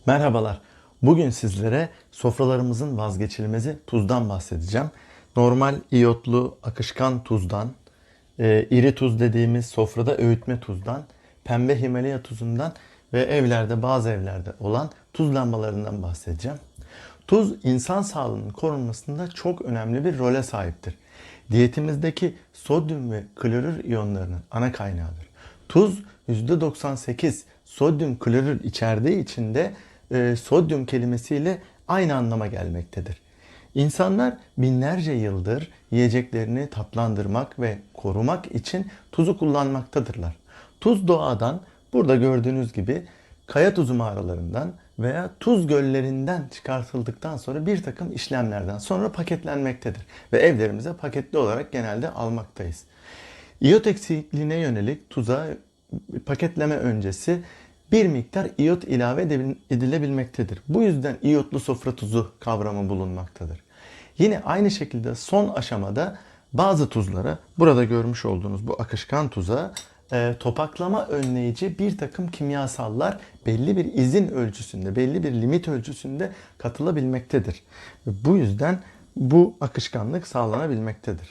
Merhabalar. Bugün sizlere sofralarımızın vazgeçilmezi tuzdan bahsedeceğim. Normal iyotlu akışkan tuzdan, iri tuz dediğimiz sofrada öğütme tuzdan, pembe Himalaya tuzundan ve bazı evlerde olan tuz lambalarından bahsedeceğim. Tuz insan sağlığının korunmasında çok önemli bir role sahiptir. Diyetimizdeki sodyum ve klorür iyonlarının ana kaynağıdır. Tuz %98 sodyum klorür içerdiği için de sodyum kelimesiyle aynı anlama gelmektedir. İnsanlar binlerce yıldır yiyeceklerini tatlandırmak ve korumak için tuzu kullanmaktadırlar. Tuz doğadan burada gördüğünüz gibi kaya tuzu mağaralarından veya tuz göllerinden çıkartıldıktan sonra bir takım işlemlerden sonra paketlenmektedir. Ve evlerimize paketli olarak genelde almaktayız. İyot eksikliğine yönelik tuza paketleme öncesi bir miktar iyot ilave edilebilmektedir. Bu yüzden iyotlu sofra tuzu kavramı bulunmaktadır. Yine aynı şekilde son aşamada bazı tuzlara, burada görmüş olduğunuz bu akışkan tuza topaklama önleyici bir takım kimyasallar belli bir izin ölçüsünde, belli bir limit ölçüsünde katılabilmektedir. Bu yüzden bu akışkanlık sağlanabilmektedir.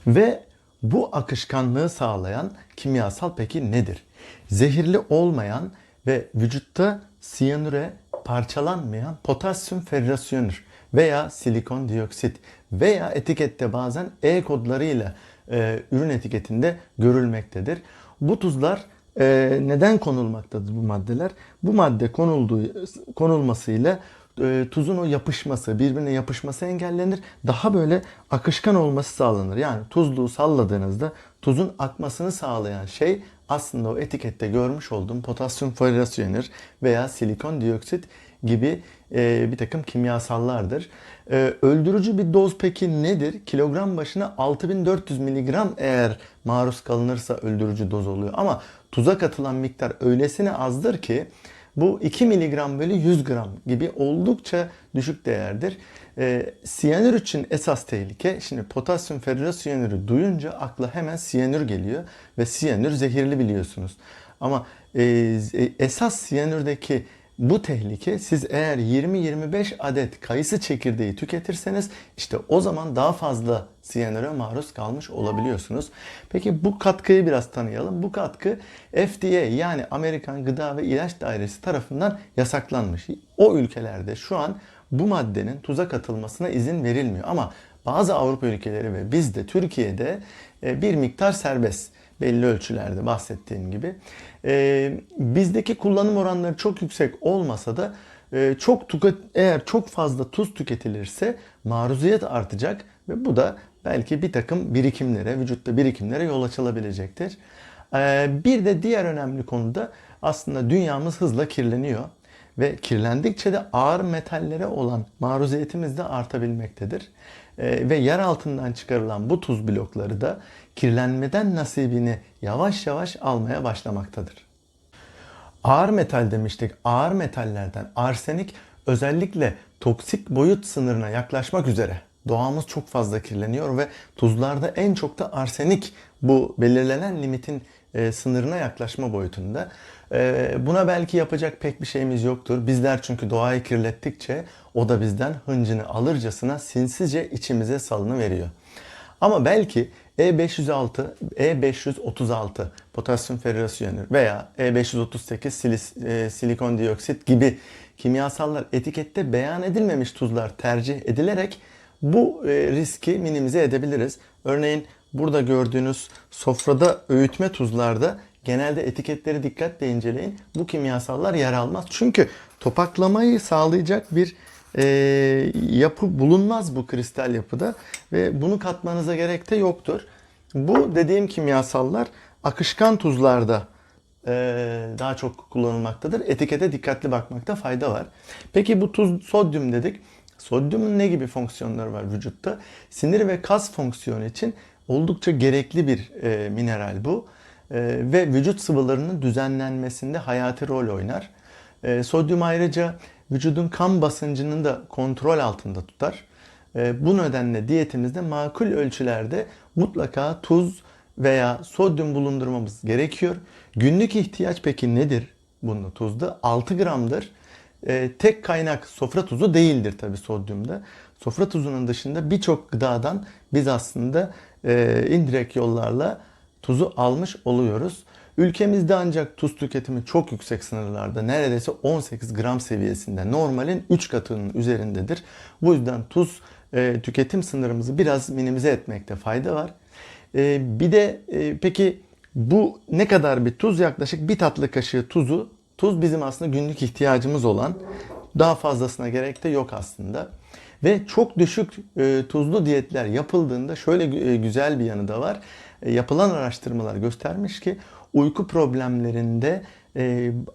Ve bu akışkanlığı sağlayan kimyasal peki nedir? Zehirli olmayan ve vücutta siyanüre parçalanmayan potasyum ferrosyanür veya silikon dioksit veya etikette bazen E kodlarıyla ürün etiketinde görülmektedir. Bu tuzlar neden konulmaktadır bu maddeler? Bu madde konulmasıyla tuzun o yapışması, birbirine yapışması engellenir. Daha böyle akışkan olması sağlanır. Yani tuzluğu salladığınızda tuzun akmasını sağlayan şey aslında o etikette görmüş olduğum potasyum ferrosyanür veya silikon dioksit gibi bir takım kimyasallardır. Öldürücü bir doz peki nedir? Kilogram başına 6400 miligram eğer maruz kalınırsa öldürücü doz oluyor. Ama tuza katılan miktar öylesine azdır ki bu 2 miligram bölü 100 gram gibi oldukça düşük değerdir. Siyanür için esas tehlike, şimdi potasyum ferrosiyanürü duyunca akla hemen siyanür geliyor ve siyanür zehirli biliyorsunuz. Ama esas siyanürdeki bu tehlike, siz eğer 20-25 adet kayısı çekirdeği tüketirseniz işte o zaman daha fazla siyanüre maruz kalmış olabiliyorsunuz. Peki bu katkıyı biraz tanıyalım. Bu katkı FDA yani Amerikan Gıda ve İlaç Dairesi tarafından yasaklanmış. O ülkelerde şu an bu maddenin tuza katılmasına izin verilmiyor. Ama bazı Avrupa ülkeleri ve biz de Türkiye'de bir miktar serbest. Belli ölçülerde bahsettiğim gibi. Bizdeki kullanım oranları çok yüksek olmasa da eğer çok fazla tuz tüketilirse maruziyet artacak ve bu da belki bir takım vücutta birikimlere yol açılabilecektir. Bir de diğer önemli konu da aslında dünyamız hızla kirleniyor ve kirlendikçe de ağır metallere olan maruziyetimiz de artabilmektedir. Ve yer altından çıkarılan bu tuz blokları da kirlenmeden nasibini yavaş yavaş almaya başlamaktadır. Ağır metal demiştik. Ağır metallerden arsenik özellikle toksik boyut sınırına yaklaşmak üzere. Doğamız çok fazla kirleniyor ve tuzlarda en çok da arsenik bu belirlenen limitin sınırına yaklaşma boyutunda. Buna belki yapacak pek bir şeyimiz yoktur. Bizler çünkü doğayı kirlettikçe o da bizden hıncını alırcasına sinsizce içimize salınıveriyor. Ama belki E536 potasyum ferrosiyanür veya E538 silikon dioksit gibi kimyasallar etikette beyan edilmemiş tuzlar tercih edilerek bu riski minimize edebiliriz. Örneğin burada gördüğünüz sofrada öğütme tuzlarda genelde etiketleri dikkatle inceleyin. Bu kimyasallar yer almaz. Çünkü topaklamayı sağlayacak bir yapı bulunmaz bu kristal yapıda ve bunu katmanıza gerek de yoktur. Bu dediğim kimyasallar akışkan tuzlarda daha çok kullanılmaktadır. Etikete dikkatli bakmakta fayda var. Peki bu tuz sodyum dedik. Sodyumun ne gibi fonksiyonları var vücutta? Sinir ve kas fonksiyonu için oldukça gerekli bir mineral bu. Ve vücut sıvılarının düzenlenmesinde hayati rol oynar. Sodyum ayrıca vücudun kan basıncını da kontrol altında tutar. Bu nedenle diyetimizde makul ölçülerde mutlaka tuz veya sodyum bulundurmamız gerekiyor. Günlük ihtiyaç peki nedir? bunun tuzda 6 gramdır. Tek kaynak sofra tuzu değildir tabii sodyumda. Sofra tuzunun dışında birçok gıdadan biz aslında indirekt yollarla tuzu almış oluyoruz. Ülkemizde ancak tuz tüketimi çok yüksek sınırlarda. Neredeyse 18 gram seviyesinde. Normalin 3 katının üzerindedir. Bu yüzden tuz tüketim sınırımızı biraz minimize etmekte fayda var. Bir de peki bu ne kadar bir tuz? Yaklaşık bir tatlı kaşığı tuzu. Tuz bizim aslında günlük ihtiyacımız olan, daha fazlasına gerek de yok aslında. Ve çok düşük tuzlu diyetler yapıldığında şöyle güzel bir yanı da var. Yapılan araştırmalar göstermiş ki uyku problemlerinde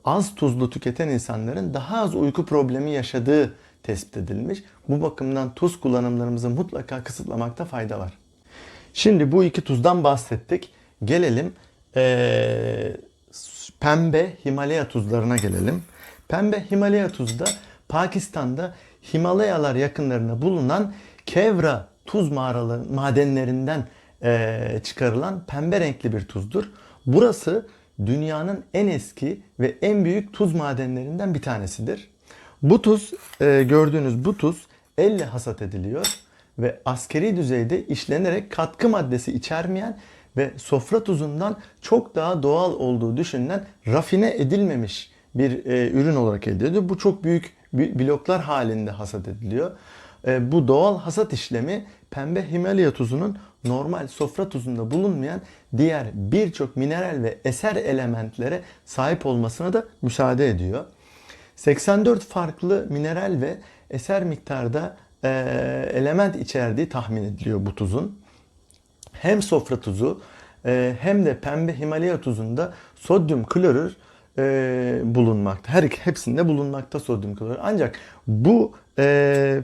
az tuzlu tüketen insanların daha az uyku problemi yaşadığı tespit edilmiş. Bu bakımdan tuz kullanımlarımızı mutlaka kısıtlamakta fayda var. Şimdi bu iki tuzdan bahsettik. Gelelim pembe Himalaya tuzlarına gelelim. Pembe Himalaya tuzu da Pakistan'da Himalayalar yakınlarında bulunan Kevra tuz mağaraları madenlerinden çıkarılan pembe renkli bir tuzdur. Burası dünyanın en eski ve en büyük tuz madenlerinden bir tanesidir. Bu tuz, gördüğünüz bu tuz elle hasat ediliyor ve askeri düzeyde işlenerek katkı maddesi içermeyen ve sofra tuzundan çok daha doğal olduğu düşünülen rafine edilmemiş bir ürün olarak elde ediliyor. Bu çok büyük bloklar halinde hasat ediliyor. Bu doğal hasat işlemi pembe Himalaya tuzunun normal sofra tuzunda bulunmayan diğer birçok mineral ve eser elementlere sahip olmasına da müsaade ediyor. 84 farklı mineral ve eser miktarda element içerdiği tahmin ediliyor bu tuzun. Hem sofra tuzu hem de pembe Himalaya tuzunda sodyum klorür bulunmakta. Hepsinde bulunmakta sodyum klorür. Ancak bu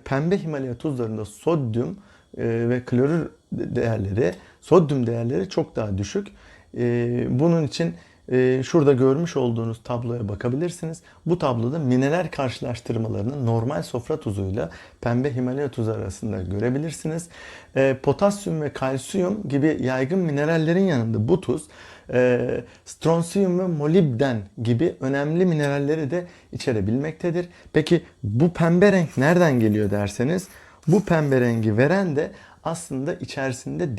pembe Himalaya tuzlarında sodyum ve klorür değerleri, sodyum değerleri çok daha düşük. Bunun için şurada görmüş olduğunuz tabloya bakabilirsiniz. Bu tabloda mineral karşılaştırmalarını normal sofra tuzuyla pembe Himalaya tuzu arasında görebilirsiniz. Potasyum ve kalsiyum gibi yaygın minerallerin yanında bu tuz stronsiyum ve molibden gibi önemli mineralleri de içerebilmektedir. Peki bu pembe renk nereden geliyor derseniz, bu pembe rengi veren de aslında içerisinde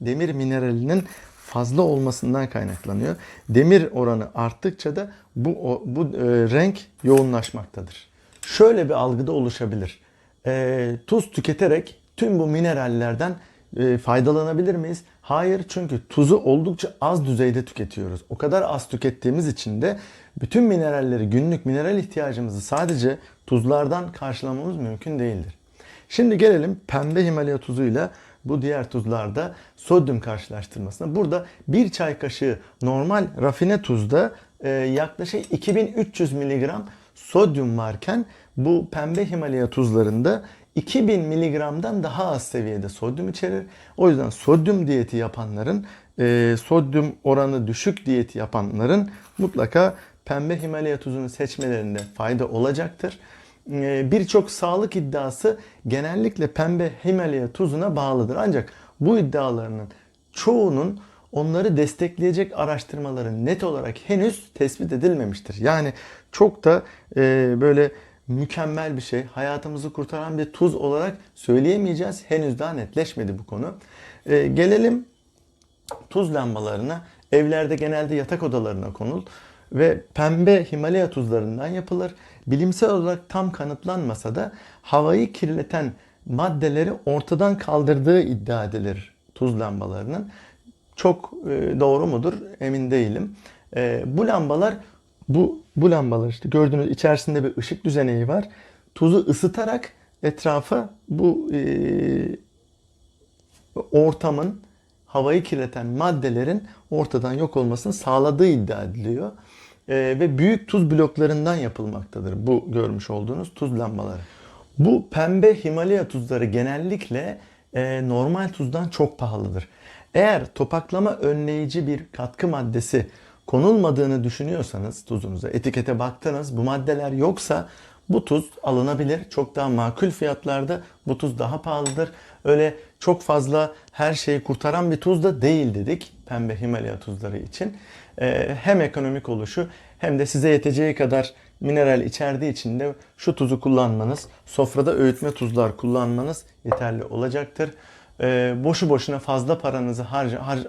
demir mineralinin fazla olmasından kaynaklanıyor. Demir oranı arttıkça da bu renk yoğunlaşmaktadır. Şöyle bir algıda oluşabilir. Tuz tüketerek tüm bu minerallerden faydalanabilir miyiz? Hayır, çünkü tuzu oldukça az düzeyde tüketiyoruz. O kadar az tükettiğimiz için de bütün mineralleri, günlük mineral ihtiyacımızı sadece tuzlardan karşılamamız mümkün değildir. Şimdi gelelim pembe Himalaya tuzuyla bu diğer tuzlarda sodyum karşılaştırmasına. Burada bir çay kaşığı normal rafine tuzda yaklaşık 2300 mg sodyum varken bu pembe Himalaya tuzlarında 2000 mg'dan daha az seviyede sodyum içerir. O yüzden sodyum diyeti yapanların, sodyum oranı düşük diyeti yapanların mutlaka pembe Himalaya tuzunu seçmelerinde fayda olacaktır. Birçok sağlık iddiası genellikle pembe Himalaya tuzuna bağlıdır. Ancak bu iddialarının çoğunun onları destekleyecek araştırmaların net olarak henüz tespit edilmemiştir. Yani çok da böyle mükemmel bir şey, hayatımızı kurtaran bir tuz olarak söyleyemeyeceğiz. Henüz daha netleşmedi bu konu. Gelelim tuz lambalarına. Evlerde genelde yatak odalarına konul ve pembe Himalaya tuzlarından yapılır. Bilimsel olarak tam kanıtlanmasa da havayı kirleten maddeleri ortadan kaldırdığı iddia edilir tuz lambalarının. Çok doğru mudur emin değilim. Bu lambalar işte gördüğünüz içerisinde bir ışık düzeneği var. Tuzu ısıtarak etrafa bu ortamın, havayı kirleten maddelerin ortadan yok olmasını sağladığı iddia ediliyor. Ve büyük tuz bloklarından yapılmaktadır bu görmüş olduğunuz tuz lambaları. Bu pembe Himalaya tuzları genellikle normal tuzdan çok pahalıdır. Eğer topaklama önleyici bir katkı maddesi konulmadığını düşünüyorsanız tuzunuza, etikete baktınız, bu maddeler yoksa bu tuz alınabilir. Çok daha makul fiyatlarda bu tuz daha pahalıdır. Öyle çok fazla her şeyi kurtaran bir tuz da değil dedik. pembe Himalaya tuzları için. Hem ekonomik oluşu hem de size yeteceği kadar mineral içerdiği için de şu tuzu kullanmanız, sofrada öğütme tuzlar kullanmanız yeterli olacaktır. Boşu boşuna fazla paranızı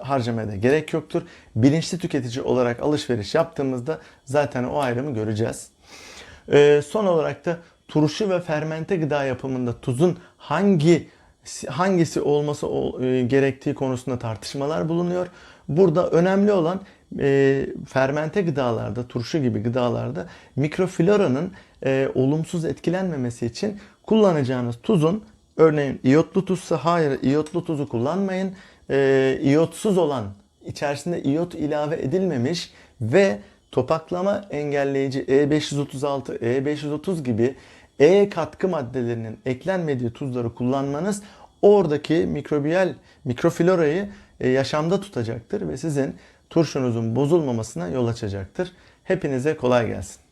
harcamaya da gerek yoktur. Bilinçli tüketici olarak alışveriş yaptığımızda zaten o ayrımı göreceğiz. Son olarak da turşu ve fermente gıda yapımında tuzun hangisi olması gerektiği konusunda tartışmalar bulunuyor. Burada önemli olan fermente gıdalarda, turşu gibi gıdalarda mikrofloranın olumsuz etkilenmemesi için kullanacağınız tuzun, örneğin iyotlu tuzsa hayır iyotlu tuzu kullanmayın. İyotsuz olan, içerisinde iyot ilave edilmemiş ve topaklama engelleyici E536, E530 gibi katkı maddelerinin eklenmediği tuzları kullanmanız oradaki mikroflorayı yaşamda tutacaktır ve sizin turşunuzun bozulmamasına yol açacaktır. Hepinize kolay gelsin.